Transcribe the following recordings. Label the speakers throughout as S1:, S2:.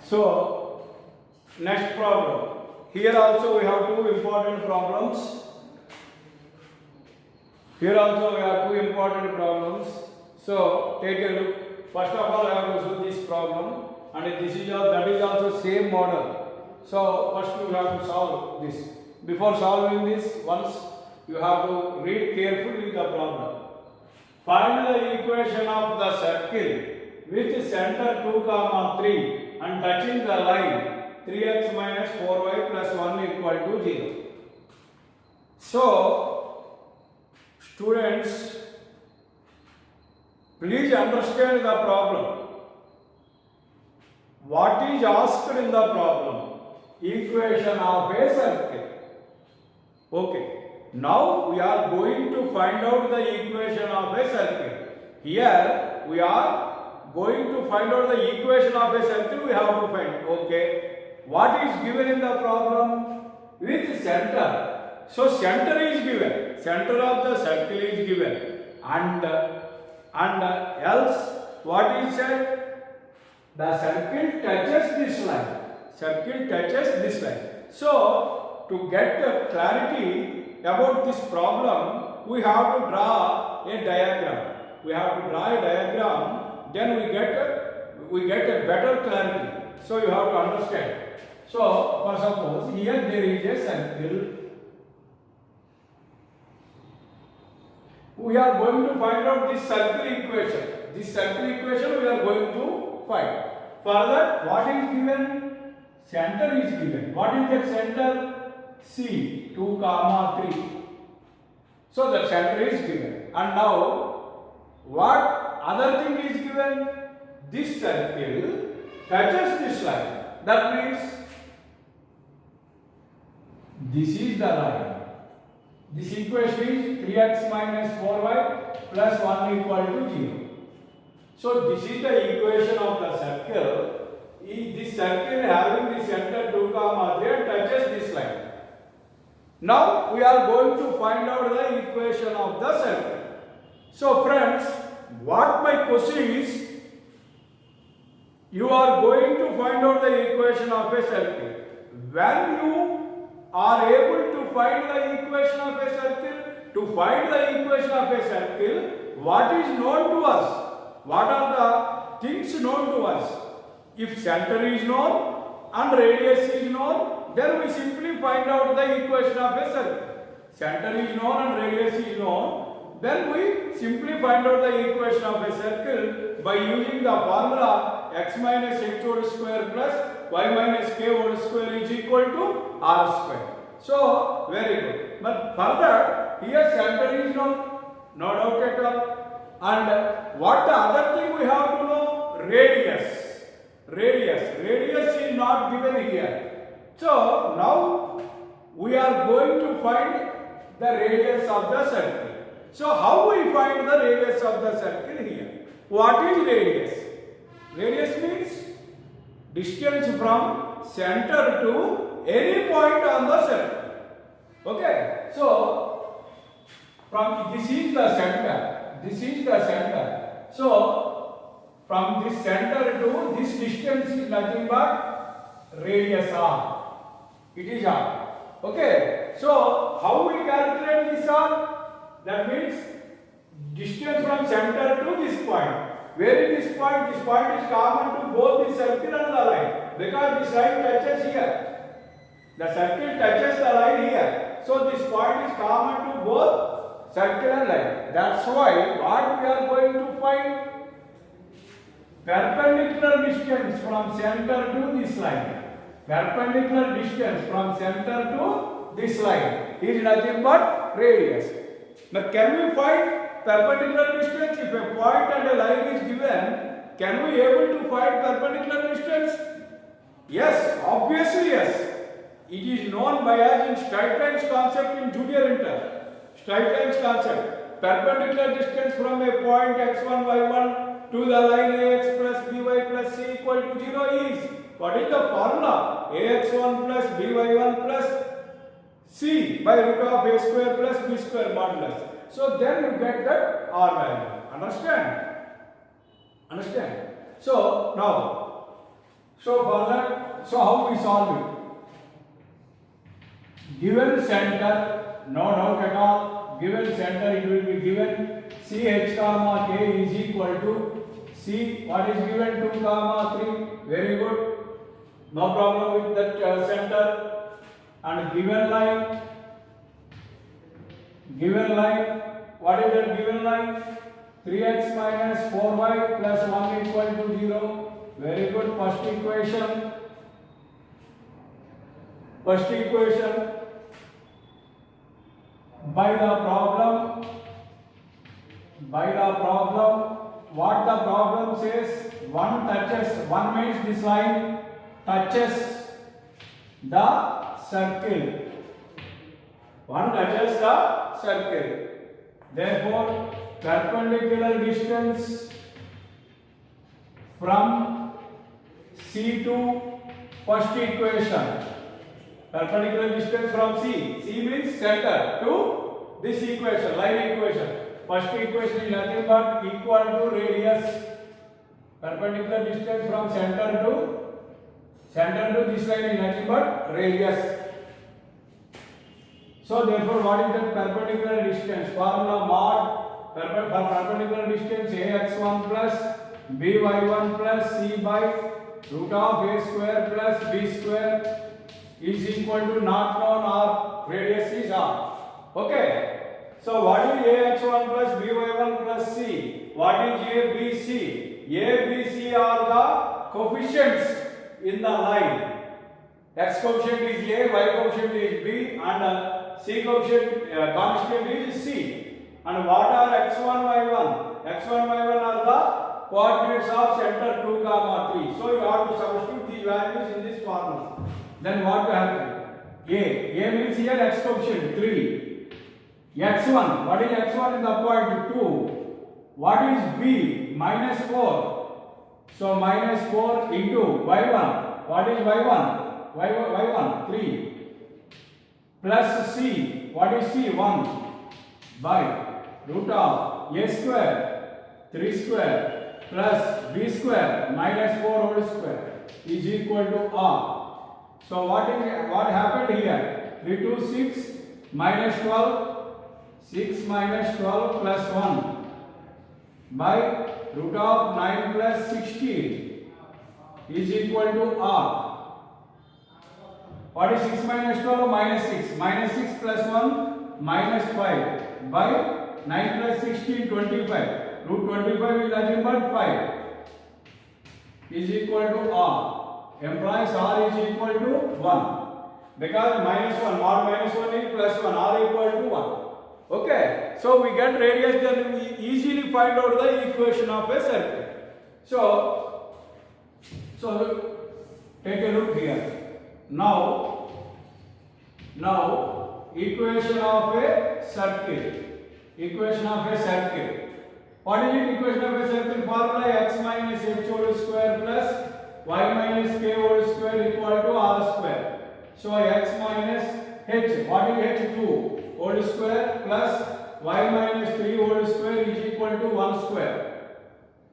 S1: So next problem. Here also we have two important problems. Here also we have two important problems. So take a look. First of all, I have to solve this problem, and this is that is also same model. So first you have to solve this. Before solving this, once you have to read carefully the problem. Find the equation of the circle with center 2, 3 and touching the line 3x minus 4y plus 1 equal to 0. So, students, please understand the problem. What is asked in the problem? Equation of a circle. Okay. Now we are going to find out the equation of a circle. Here we are going to find out the equation of a circle. We have to find. Okay. What is given in the problem? With center. So center is given. Center of the circle is given. And else what is said? The circle touches this line. Circle touches this line. So to get the clarity about this problem, we have to draw a diagram. We have to draw a diagram, then we get a better clarity. So you have to understand. So for suppose here there is a circle. We are going to find out this circle equation. This circle equation we are going to find. For that, what is given? Center is given. What is that center? C 2, 3. So the center is given. And now what other thing is given? This circle touches this line. That means this is the line. This equation is 3x minus 4y plus 1 equal to 0. So this is the equation of the circle. This circle having the center 2, 3 touches this line. Now we are going to find out the equation of the circle. So friends, what my question is, you are going to find out the equation of a circle. When you are able to find the equation of a circle, to find the equation of a circle, what is known to us? What are the things known to us? If center is known and radius is known, then we simply find out the equation of a circle. Center is known and radius is known, then we simply find out the equation of a circle by using the formula x minus h whole square plus y minus k whole square is equal to r square. So, very good. But further, here center is known, no doubt at all. And what the other thing we have to know? Radius. Radius is not given here. So now we are going to find the radius of the circle. So how we find the radius of the circle here? What is radius? Radius means distance from center to any point on the circle. Okay. So from this is the center. This is the center. So from this center to this distance is nothing but radius r. It is r. Okay. So how we calculate this r? That means distance from center to this point. Where is this point? This point is common to both the circle and the line. Because this line touches here. The circle touches the line here. So this point is common to both circle and line. That's why what we are going to find? Perpendicular distance from center to this line. Perpendicular distance from center to this line is nothing but radius. Now can we find perpendicular distance? If a point and a line is given, can we able to find perpendicular distance? Yes, obviously yes. It is known by us in straight lines concept in junior inter. Straight lines concept. Perpendicular distance from a point x1, y1 to the line ax plus by plus c equal to 0 is, what is the formula? Ax1 plus by1 plus c by root of a square plus b square modulus. So then you get that r value. Understand? So now So for that, so how we solve it? Given center, no doubt at all, given center it will be given CH comma K is equal to C, what is given 2 comma 3, very good, no problem with that center. And given line, what is that given line? 3x minus 4y plus 1 equal to 0, very good, first equation. By the problem, what the problem says, one means this line touches the circle. One touches the circle. Therefore, perpendicular distance from C to first equation. Perpendicular distance from C means center to this equation, line equation. First equation is nothing but equal to radius. Perpendicular distance from center to this line is nothing but radius. So therefore, what is the perpendicular distance? Formula mod perpendicular distance ax1 plus by1 plus c by root of a square plus b square is equal to not known or radius is r. Okay. So what is ax1 plus by1 plus c? What is abc? Abc are the coefficients in the line. X coefficient is a, y coefficient is b, and c coefficient constant is c. And what are x1, y1? X1, y1 are the coordinates of center 2, 3. So you have to substitute these values in this formula. Then what will happen? A means here x coefficient 3. x1, what is x1 in the point 2? What is b? Minus 4. So minus 4 into y1. What is y1? y1 3. Plus c. What is c? 1 by root of a square 3 square plus b square minus 4 whole square is equal to r. So what happened here? 3 to 6 minus 12, 6 minus 12 plus 1 by root of 9 plus 16 is equal to r. What is 6 minus 12? Minus 6. Minus 6 plus 1 minus 5 by 9 plus 16 25. Root 25 is nothing but 5 is equal to r. Implies r is equal to 1 because minus 1 mod minus 1 is plus 1, r equal to 1. Okay, so we get radius, then we easily find out the equation of a circle. So take a look here. Now equation of a circle. What is it? Equation of a circle formula x minus h whole square plus y minus k whole square equal to r square. So x minus h, what is h? 2 whole square plus y minus 3 whole square is equal to 1 square.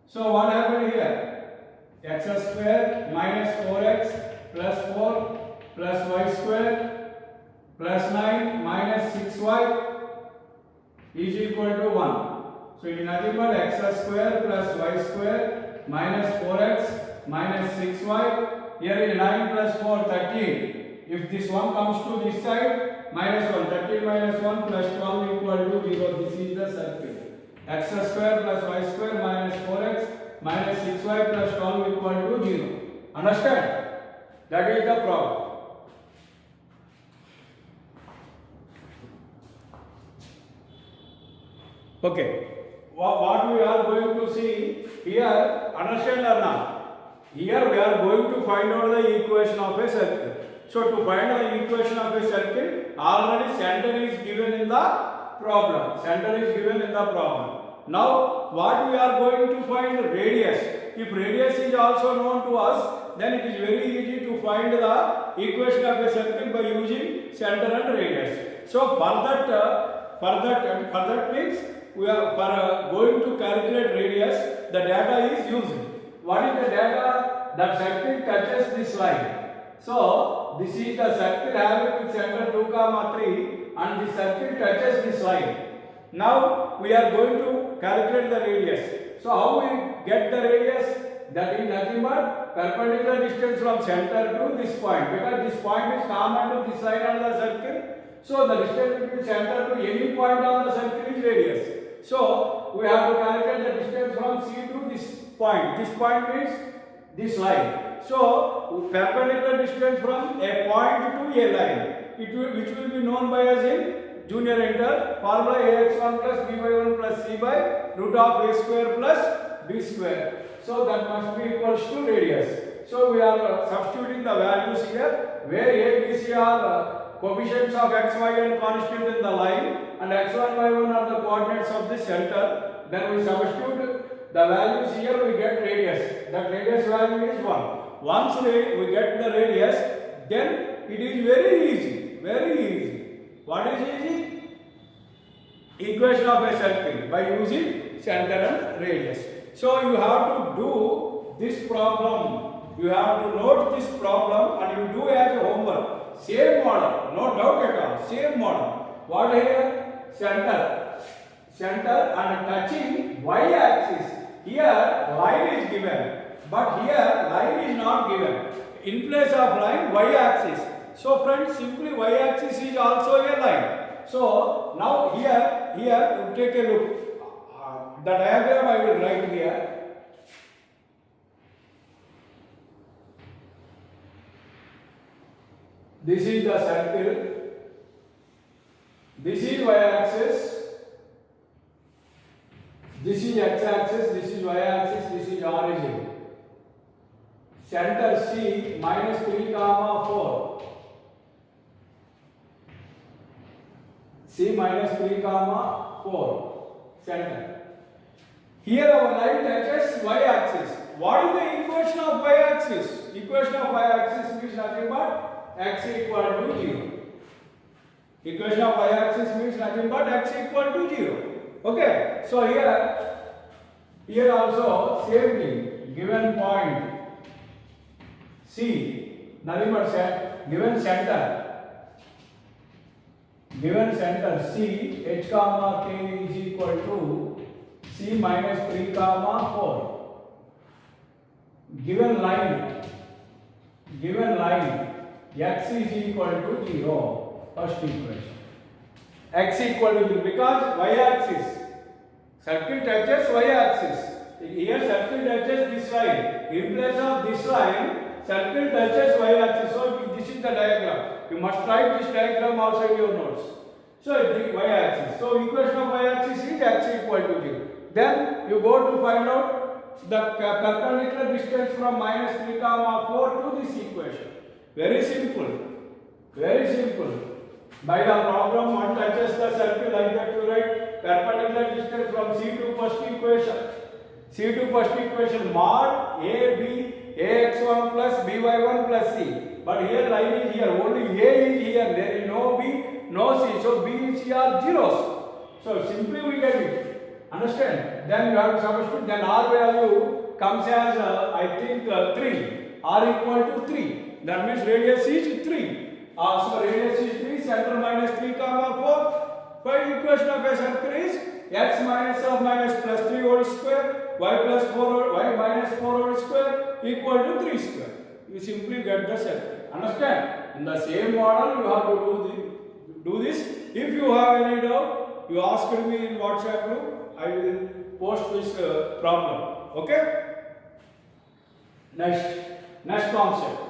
S1: So what happened here? X square minus 4x plus 4 plus y square plus 9 minus 6y is equal to 1. So it is nothing but x square plus y square minus 4x minus 6y. Here is 9 plus 4, 13. If this one comes to this side, minus 1, 13 minus 1 plus 12 equal to 0. This is the circle. X square plus y square minus 4x minus 6y plus 12 equal to 0. Understand? That is the problem. Okay. What we are going to see here, understand or not? Here we are going to find out the equation of a circle. So to find the equation of a circle, already center is given in the problem. Now what we are going to find? Radius. If radius is also known to us, then it is very easy to find the equation of a circle by using center and radius. So for that means we are going to calculate radius, the data is used. What is the data? that circle touches this line. So this is the circle having its center 2, 3 and the circle touches this line. Now we are going to calculate the radius. So how we get the radius? That is nothing but perpendicular distance from center to this point, because this point is common to this line on the circle. So the distance between center to any point on the circle is radius. So we have to calculate the distance from C to this point. This point means this line. So perpendicular distance from a point to a line, which will be known by as in junior inter formula ax1 plus by1 plus c by root of a square plus b square. So that must be equals to radius. So we are substituting the values here, where a, b, c are coefficients of x, y and constant in the line, and x1, y1 are the coordinates of the center. Then we substitute the values here, we get radius. That radius value is 1. Once we get the radius, then it is very easy, very easy. What is easy? Equation of a circle by using center and radius. So you have to do this problem. You have to note this problem and you do as a homework. Same model, no doubt at all. Same model. What here? Center. Center and touching y-axis. Here line is given, but here line is not given. In place of line, y-axis. So friends, simply y-axis is also a line. So now here we take a look. The diagram I will write here. This is the circle. This is y-axis. This is x-axis. This is y-axis. This is origin. Center C minus 3, 4. C minus 3, 4. Center. Here our line touches y-axis. What is the equation of y-axis? Equation of y-axis means nothing but x equal to 0. Equation of y-axis means nothing but x equal to 0. Okay. So here also same thing. Given point C, nothing but given center. Given center C, h comma k is equal to C minus 3, 4. Given line, x is equal to 0. First equation. X equal to 0 because y-axis. Circle touches y-axis. Here circle touches this line. In place of this line, circle touches y-axis. So this is the diagram. You must write this diagram also in your notes. So the y-axis. So equation of y-axis is x equal to 0. Then you go to find out the perpendicular distance from minus 3, 4 to this equation. Very simple. Very simple. By the problem, one touches the circle like that you write perpendicular distance from C to first equation. C to first equation mod AB AX1 plus BY1 plus C. But here line is here. Only A is here. There is no B, no C. So B and C are zeros. So simply we get it. Understand? Then you have to substitute. Then R value comes as I think 3. R equal to 3. That means radius is 3. So radius is 3. Center minus 3, 4. By equation of a circle is x minus of minus plus 3 whole square, y plus 4, y minus 4 whole square equal to 3 square. You simply get the circle. Understand? In the same model you have to do this. If you have any doubt, you ask me in WhatsApp group. I will post this problem. Okay? Next concept.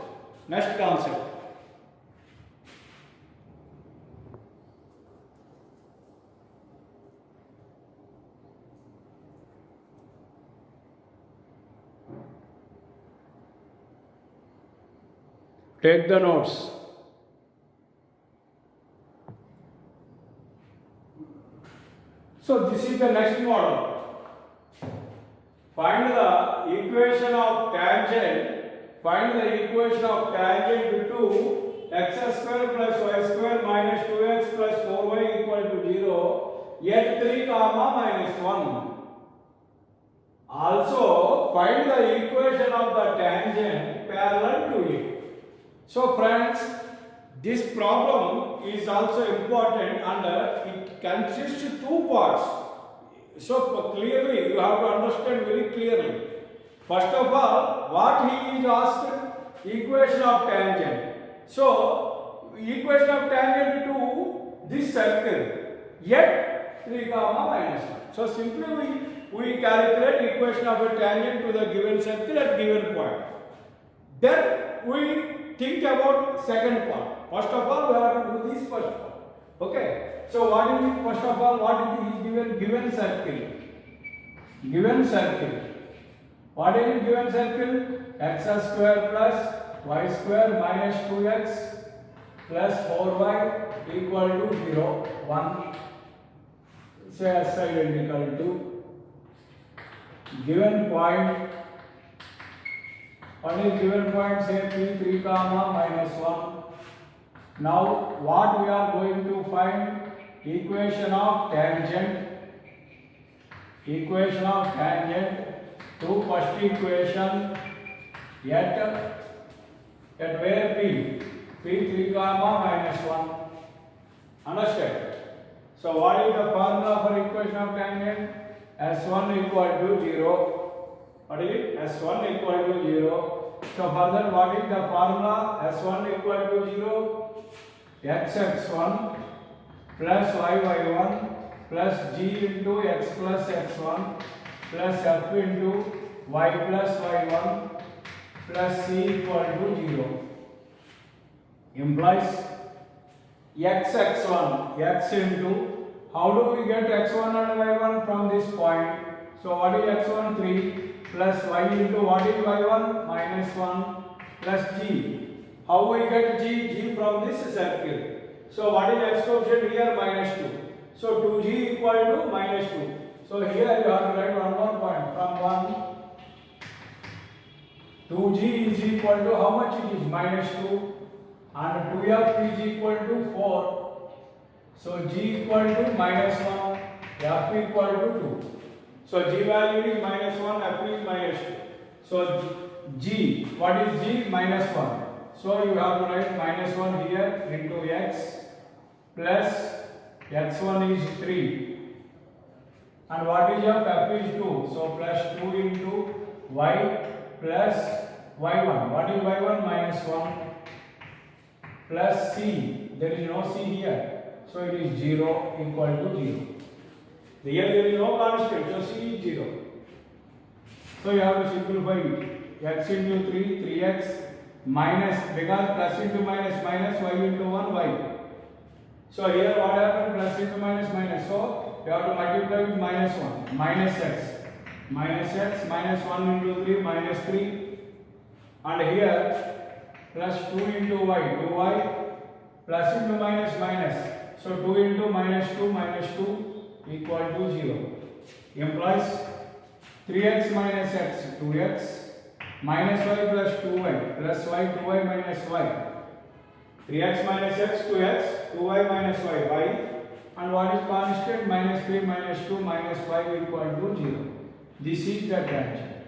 S1: Take the notes. So this is the next model. Find the equation of tangent. Find the equation of tangent to x square plus y square minus 2x plus 4y equal to 0 at 3 comma minus 1. Also find the equation of the tangent parallel to it. So friends, this problem is also important and it consists of two parts. So clearly you have to understand very clearly. First of all, what he is asked, equation of tangent. So equation of tangent to this circle, yet 3 comma minus 1. So simply we calculate equation of a tangent to the given circle at given point. Then we think about second part. First of all, we have to do this first part. Okay. So what is it? First of all, what is given circle? Given circle. What is given circle? X square plus y square minus 2x plus 4y equal to 0, 1. Say as identical to given point. What is given point? Say P 3 comma minus 1. Now what we are going to find? Equation of tangent. Equation of tangent to first equation at where P 3 comma minus 1. Understand? So what is the formula for equation of tangent? S1 equal to 0. What is it? S1 equal to 0. So further, what is the formula? S1 equal to 0. X1 plus y1 plus g into x plus x1 plus f into y plus y1 plus c equal to 0 implies x1 x into, how do we get x1 and y1 from this point? So what is x1? 3 plus y into what is y1? Minus 1 plus g. How we get g? G from this circle. So what is x coefficient here? Minus 2. So 2g equal to minus 2. So here you have to write one more point. From 1, 2g is equal to how much it is? Minus 2. And 2f is equal to 4. So g equal to minus 1, f equal to 2. So g value is minus 1, f is minus 2. So g, what is g? Minus 1. So you have to write minus 1 here into x plus x1 is 3. And what is f? F is 2. So plus 2 into y plus y1. What is y1? Minus 1 plus c. There is no c here. So it is 0 equal to 0. Here there is no constant. So c is 0. So you have to simplify it. X into 3, 3x minus, because plus into minus, minus y into 1, y. So here what happened? Plus into minus, minus. So you have to multiply with minus 1. Minus x. Minus x minus 1 into 3 minus 3. And here plus 2 into y, 2y plus into minus, minus. So 2 into minus 2 equal to 0. Implies 3x minus x, 2x minus y plus 2y plus y, 2y minus y. 3x minus x, 2x, 2y minus y, y. And what is constant? Minus 3 minus 2 minus 5 equal to 0. This is the tangent.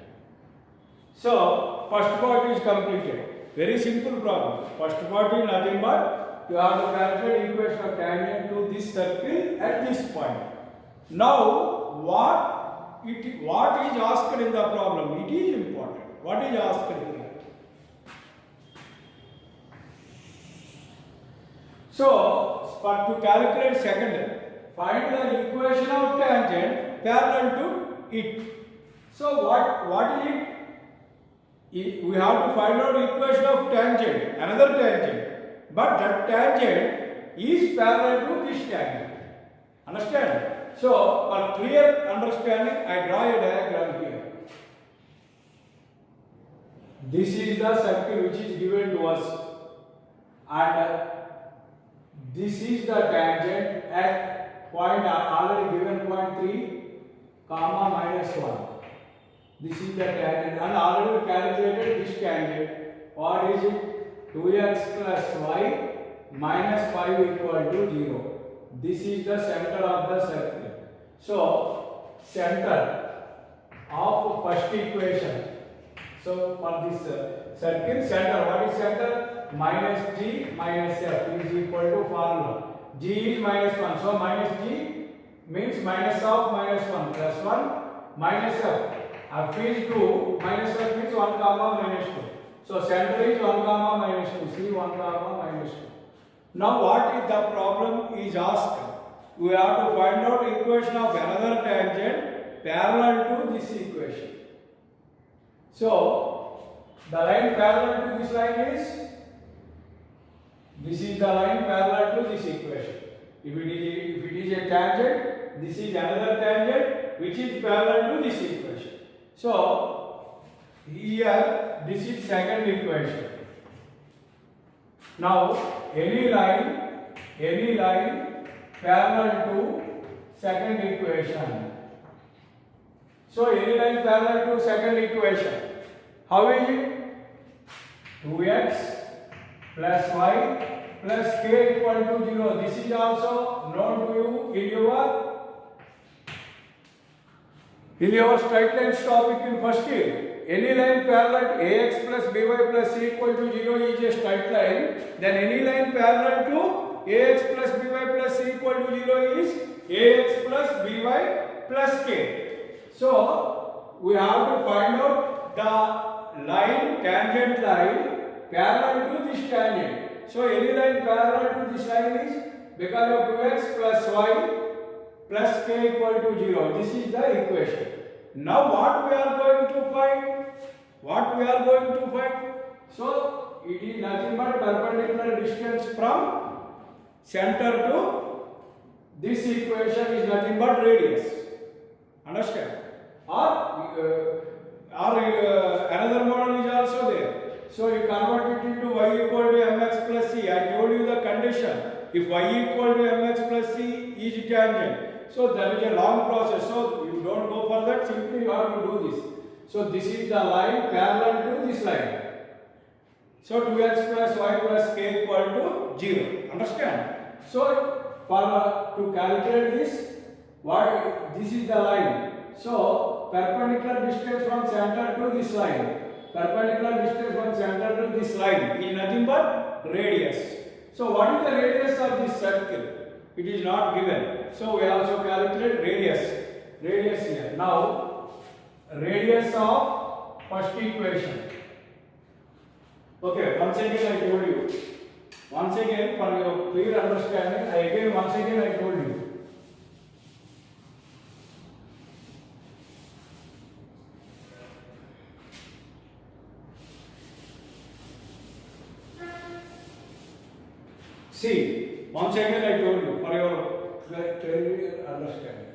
S1: So first part is completed. Very simple problem. First part is nothing but you have to calculate equation of tangent to this circle at this point. Now what is asked in the problem? It is important. What is asked here? So to calculate second, find the equation of tangent parallel to it. So what is it? We have to find out equation of tangent, another tangent, but that tangent is parallel to this tangent. Understand? So for clear understanding, I draw a diagram here. This is the circle which is given to us, and this is the tangent at point already given, point 3 comma minus 1. This is the tangent, and already calculated this tangent. What is it? 2x plus y minus 5 equal to 0. This is the center of the circle. So center of first equation. So for this circle center, what is center? Minus g minus f is equal to formula. G is minus 1. So minus g means minus of minus 1 plus 1 minus f. F is 2 minus f means 1 comma minus 2. So center is 1 comma minus 2. C 1 comma minus 2. Now what is the problem is asked? We have to find out equation of another tangent parallel to this equation. So the line parallel to this line is, this is the line parallel to this equation. If it is a tangent, this is another tangent which is parallel to this equation. So here this is second equation. Now any line parallel to second equation. So any line parallel to second equation. How is it? 2x plus y plus k equal to 0. This is also known to you in your straight lines topic in first year. Any line parallel to ax plus by plus c equal to 0 is a straight line. Then any line parallel to ax plus by plus c equal to 0 is ax plus by plus k. So we have to find out the line, tangent line parallel to this tangent. So any line parallel to this line is, because of 2x plus y plus k equal to 0. This is the equation. Now what we are going to find? So it is nothing but perpendicular distance from center to this equation is nothing but radius. Understand? Or another model is also there. So you convert it into y equal to mx plus c. I told you the condition. If y equal to mx plus c is tangent, so that is a long process. So you don't go for that. Simply you have to do this. So this is the line parallel to this line. So 2x plus y plus k equal to 0. Understand? So for to calculate this, this is the line. So perpendicular distance from center to this line. Perpendicular distance from center to this line is nothing but radius. So what is the radius of this circle? It is not given. So we also calculate radius. Radius here. Now radius of first equation. Okay, once again I told you. Once again for your clear understanding, once again I told you. See, once again I told you for your clear understanding.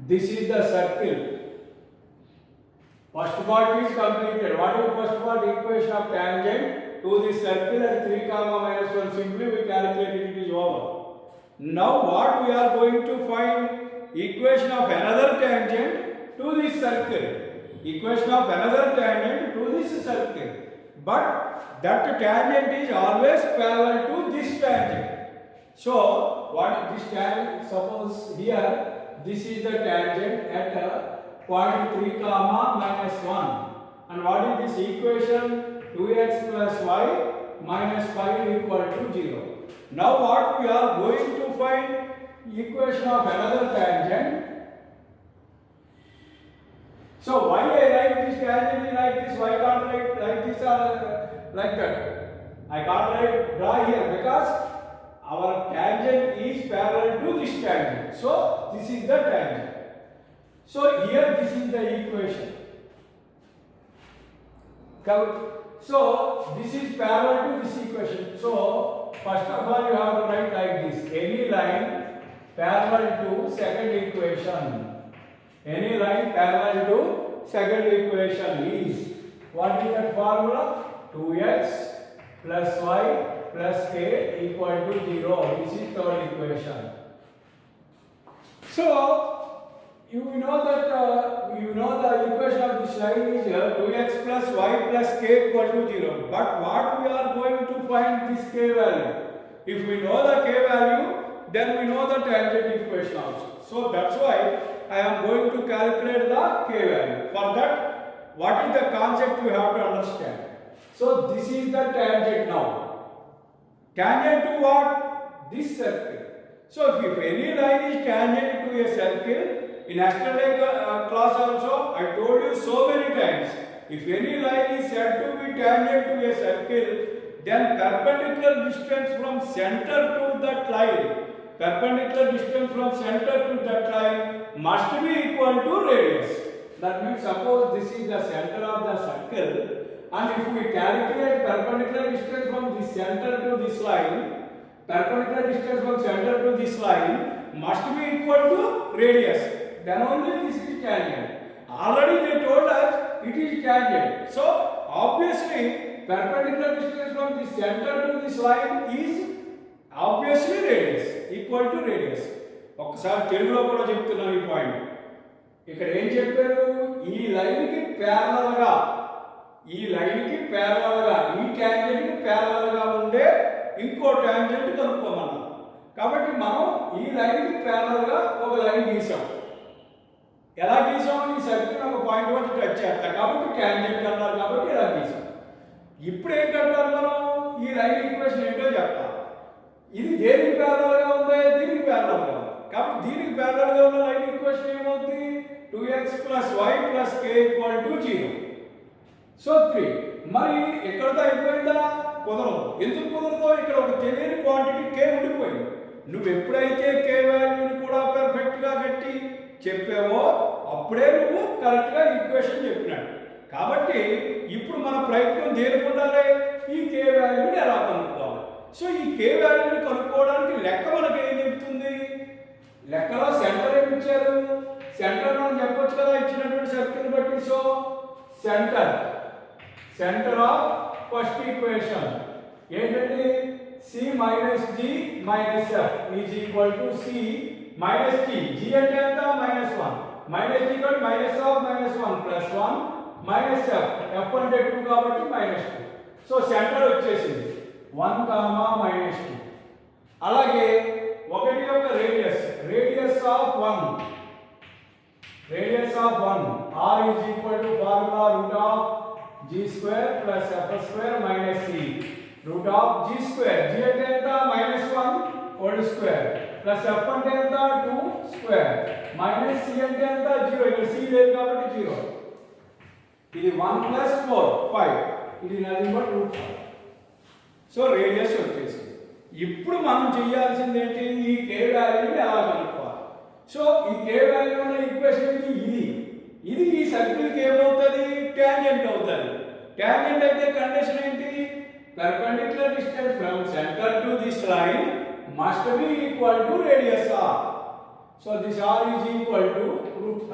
S1: This is the circle. First part is completed. What is first part? Equation of tangent to the circle and 3 comma minus 1. Simply we calculated, it is over. Now what we are going to find? Equation of another tangent to this circle. Equation of another tangent to this circle. But that tangent is always parallel to this tangent. So what is this tangent? Suppose here this is the tangent at point 3 comma minus 1. And what is this equation? 2x plus y minus 5 equal to 0. Now what we are going to find? Equation of another tangent. So why I write this tangent like this? Why can't I write like this or like that? I can't draw here because our tangent is parallel to this tangent. So this is the tangent. So here this is the equation. So this is parallel to this equation. So first of all you have to write like this. Any line parallel to second equation. Any line parallel to second equation is, what is that formula? 2x plus y plus k equal to 0. This is third equation. So you know that the equation of this line is 2x plus y plus k equal to 0. But what we are going to find this k value? If we know the k value, then we know the tangent equation also. So that's why I am going to calculate the k value. For that, what is the concept you have to understand? So this is the tangent now. Tangent to what? This circle. So if any line is tangent to a circle, in yesterday class also I told you so many times, if any line is said to be tangent to a circle, then perpendicular distance from center to that line, perpendicular distance from center to that line must be equal to radius. That means suppose this is the center of the circle, and if we calculate perpendicular distance from the center to this line, perpendicular distance from center to this line must be equal to radius. Then only this is tangent. Already they told us it is tangent. So obviously perpendicular distance from the center to this line is obviously radius, equal to radius. ఒకసారి తెలుగులో కూడా చెప్తున్నాను ఈ point. ఇక్కడ ఏం చెప్పారు? ఈ line కి ప్యారలల్ గా, ఈ ట్యాంజెంట్ కి ప్యారలల్ గా ఉండే ఇంకో ట్యాంజెంట్ కనుక్కోమన్నారు. కాబట్టి మనం ఈ లైన్ కి ప్యారలల్ గా ఒక లైన్ గీసాం. ఎలా గీసాం? ఈ సర్కిల్ ఒక పాయింట్ వద్ద టచ్ చేస్తాం కాబట్టి ట్యాంజెంట్ అన్నారు, కాబట్టి ఇలా గీసాం. ఇప్పుడు ఏం కట్టాలి మనం? ఈ లైన్ ఈక్వేషన్ ఏంటో చెప్తాం. ఇది దేనికి ప్యారలల్ గా ఉంది? దీనికి ప్యారలల్ గా ఉంది. కాబట్టి దీనికి ప్యారలల్ గా ఉన్న లైన్ ఈక్వేషన్ ఏమవుతుంది? 2x + y + k = 0. సో 3. మరి ఎక్కడతో అయిపోయిందా? కుదరదు. ఎందుకు కుదరదు? ఇక్కడ ఒక తెలియని క్వాంటిటీ k ఉండిపోయింది. నువ్వు ఎప్పుడైతే k వాల్యూని కూడా పర్ఫెక్ట్ గా కట్టి చెప్పావో అప్పుడే నువ్వు కరెక్ట్ గా ఈక్వేషన్ చెప్పినట్టు. కాబట్టి ఇప్పుడు మన ప్రయత్నం దేనికి ఉండాలి? ఈ k వాల్యూని ఎలా కనుక్కోవాలి. సో ఈ k వాల్యూని కనుక్కోవడానికి లెక్క మనకి ఏం చెప్తుంది? లెక్కలో సెంటర్ ఏమి ఇచ్చారు? సెంటర్ మనం చెప్పొచ్చు కదా ఇచ్చినటువంటి సర్కిల్ బట్టి. So centre of first equation ఏంటంటే c - g - f = c - g. g అంటే ఎంత? -1. -g = -1 + 1 - f. f అంటే 2 కాబట్టి -2. సో సెంటర్ వచ్చేసింది 1, -2. అలాగే ఒకటి యొక్క radius of 1 r is equal to formula √g² + f² - c √g². g అంటే ఎంత? -1 whole square plus f అంటే ఎంత? 2 square minus c అంటే ఎంత? 0. ఇక్కడ c లేదు కాబట్టి 0. ఇది 1 + 4 5. ఇది నథింగ్ బట్ √5. సో రేడియస్ వచ్చేసింది. ఇప్పుడు మనం చేయాల్సింది ఏంటి? ఈ k వాల్యూని ఎలా కనుక్కోవాలి. సో ఈ k వాల్యూ ఉన్న ఈక్వేషన్ ఇది ఈ సర్కిల్ కి ఏమవుతుంది? టాంజెంట్ అవుతుంది. టాంజెంట్ అయితే కండిషన్ ఏంటి? perpendicular distance from center to this line must be equal to radius r. So this r is equal to √5.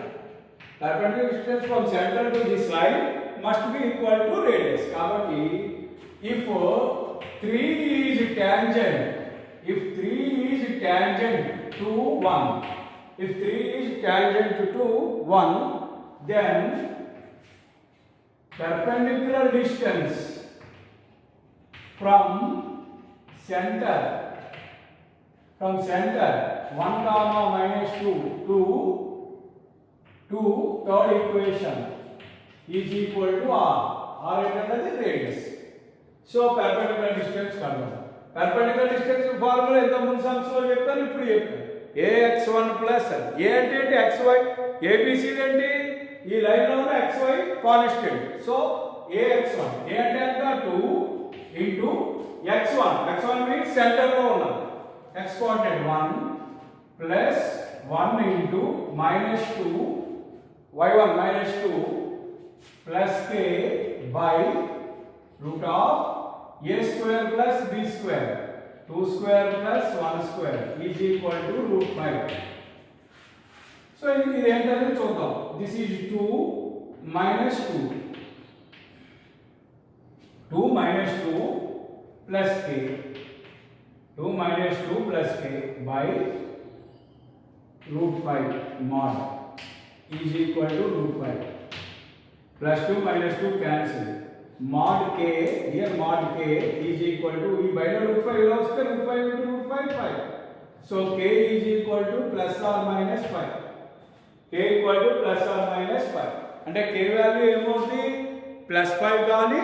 S1: Perpendicular distance from center to this line must be equal to radius. Kabatti if 3 is tangent to 1, if 3 is tangent to 1, then perpendicular distance from center 1, -2 to third equation is equal to r. r is radius. So perpendicular distance కనుగొనాలి. perpendicular distance formula ఎంత ముందు సంవత్సరంలో చెప్పాను, ఇప్పుడు చెప్పాను. ax1 + a అంటే xy, abc ఏంటి? ఈ లైన్ లో ఉన్న xy constant. So ax1 a అంటే ఎంత? 2 into x1 means center లో ఉన్నది. x coordinate 1 plus 1 into -2 y1 -2 plus k by √a² plus b², 2² plus 1² is equal to √5. So ఇది ఏంటనేది చూద్దాం. This is 2 - 2 plus k, 2 - 2 plus k by √5 mod is equal to √5. Plus 2 - 2 cancel. Mod k, here mod k is equal to, ఈ బయట √5 ఎలా వస్తే √5 into √5 5. So k is equal to plus or minus 5. K equal to plus or minus 5. అంటే k value ఏమవుతుంది plus 5 కానీ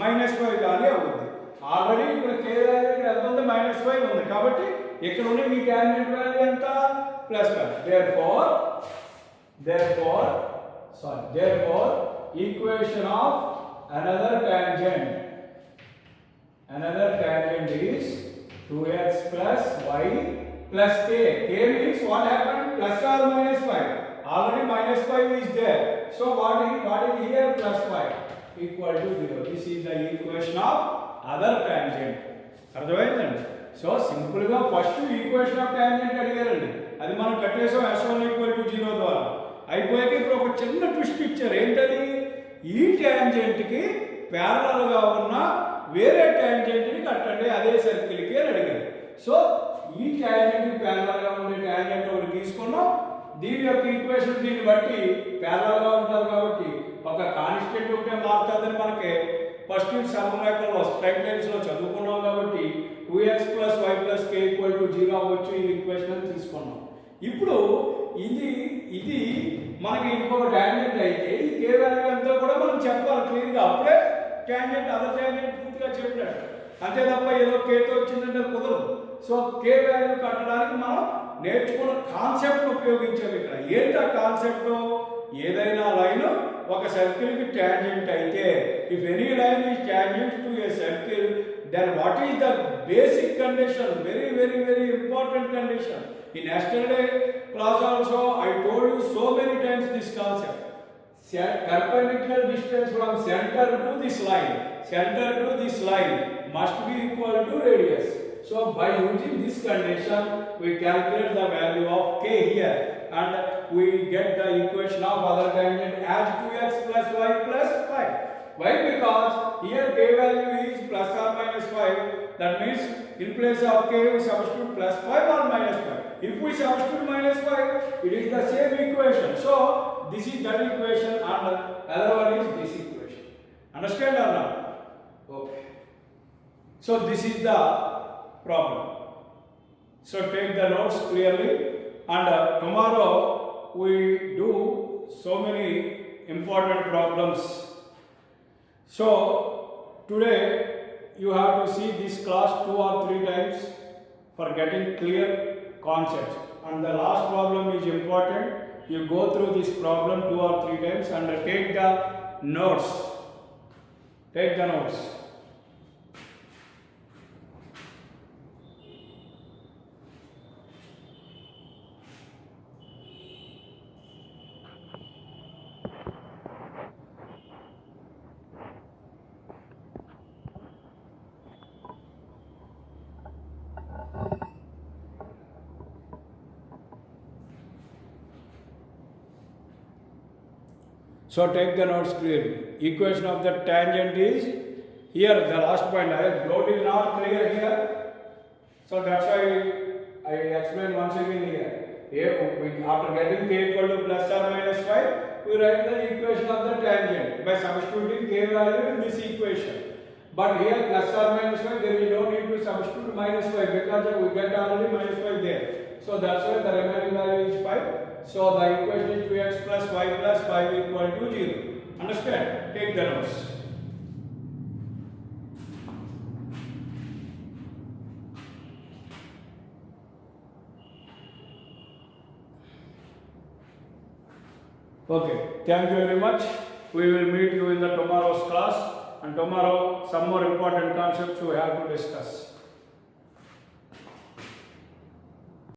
S1: minus 5 కానీ అవుతుంది. Already ఇక్కడ k వాల్యూ ఇక్కడ ఎంత ఉంది మైనస్ 5 ఉంది కాబట్టి ఇక్కడ ఉన్న ఈ టాంజెంట్ వాల్యూ ఎంత plus 5. Therefore equation of another tangent is 2x plus y plus k. K means what happened? Plus or minus 5. Already minus 5 is there. So what is here? Plus 5 equal to 0. This is the equation of other tangent. అర్థమైందండి. So simple గా first equation of tangent అడిగారండి. అది మనం కట్టేసాం s1 = 0 ద్వారా. అయిపోయాక ఇప్పుడు ఒక చిన్న ట్విస్ట్ ఇచ్చారు. ఏంటది? ఈ టాంజెంట్ కి ప్యారలల్ గా ఉన్న వేరే టాంజెంట్ ని కట్టండి అదే సర్కిల్ కి అని అడిగారు. సో ఈ టాంజెంట్ కి ప్యారలల్ గా ఉండే టాంజెంట్ ఒకటి తీసుకున్నాం. దీని యొక్క ఈక్వేషన్ దీన్ని బట్టి ప్యారలల్ గా ఉంటుంది కాబట్టి ఒక కాన్స్టెంట్ ఒకటే మారుతుందని మనకి ఫస్ట్ సమరేఖలో స్ట్రైట్ లైన్స్ లో చదువుకున్నాం కాబట్టి 2x + y + k = 0 అవ్వచ్చు ఈ ఈక్వేషన్ తీసుకున్నాం. ఇప్పుడు ఇది మనకి ఇంకొక టాంజెంట్ అయితే ఈ k వాల్యూ ఎంతో కూడా మనం చెప్పాలి క్లియర్ గా. అప్పుడే టాంజెంట్ అదర్ టాంజెంట్ పూర్తిగా చెప్పినట్టు. అంతే తప్ప ఏదో k తో వచ్చిందంటే కుదరదు. సో k వాల్యూ కట్టడానికి మనం నేర్చుకున్న కాన్సెప్ట్ ఉపయోగించాలి ఇక్కడ. ఏంటి ఆ కాన్సెప్ట్? ఏదైనా లైన్ ఒక సర్కిల్ కి టాంజెంట్ అయితే if any line is tangent to a circle then what is the basic condition? Very important condition. In yesterday class also I told you so many times this concept. Perpendicular distance from center to this line must be equal to radius. So by using this condition we calculate the value of k here and we get the equation of other tangent as 2x plus y plus 5. Why? Because here k value is plus or minus 5. That means in place of k we substitute plus 5 or minus 5. If we substitute minus 5, it is the same equation. So this is that equation and other one is this equation. Understand or not? Okay. So this is the problem. So take the notes clearly and tomorrow we do so many important problems. So today you have to see this class 2 or 3 times for getting clear concepts, and the last problem is important. You go through this problem 2 or 3 times and take the notes. So take the notes clearly. Equation of the tangent is here, the last point. Load is not clear here. So that's why I explain once again here. After getting k equal to plus or minus 5, we write the equation of the tangent by substituting k value in this equation. But here plus or minus 5, there is no need to substitute minus 5 because we get already minus 5 there. So that's why the remaining value is 5. So the equation is 2x plus y plus 5 equal to 0. Understand? Take the notes. Okay, thank you very much. We will meet you in the tomorrow's class, and tomorrow some more important concepts we have to discuss.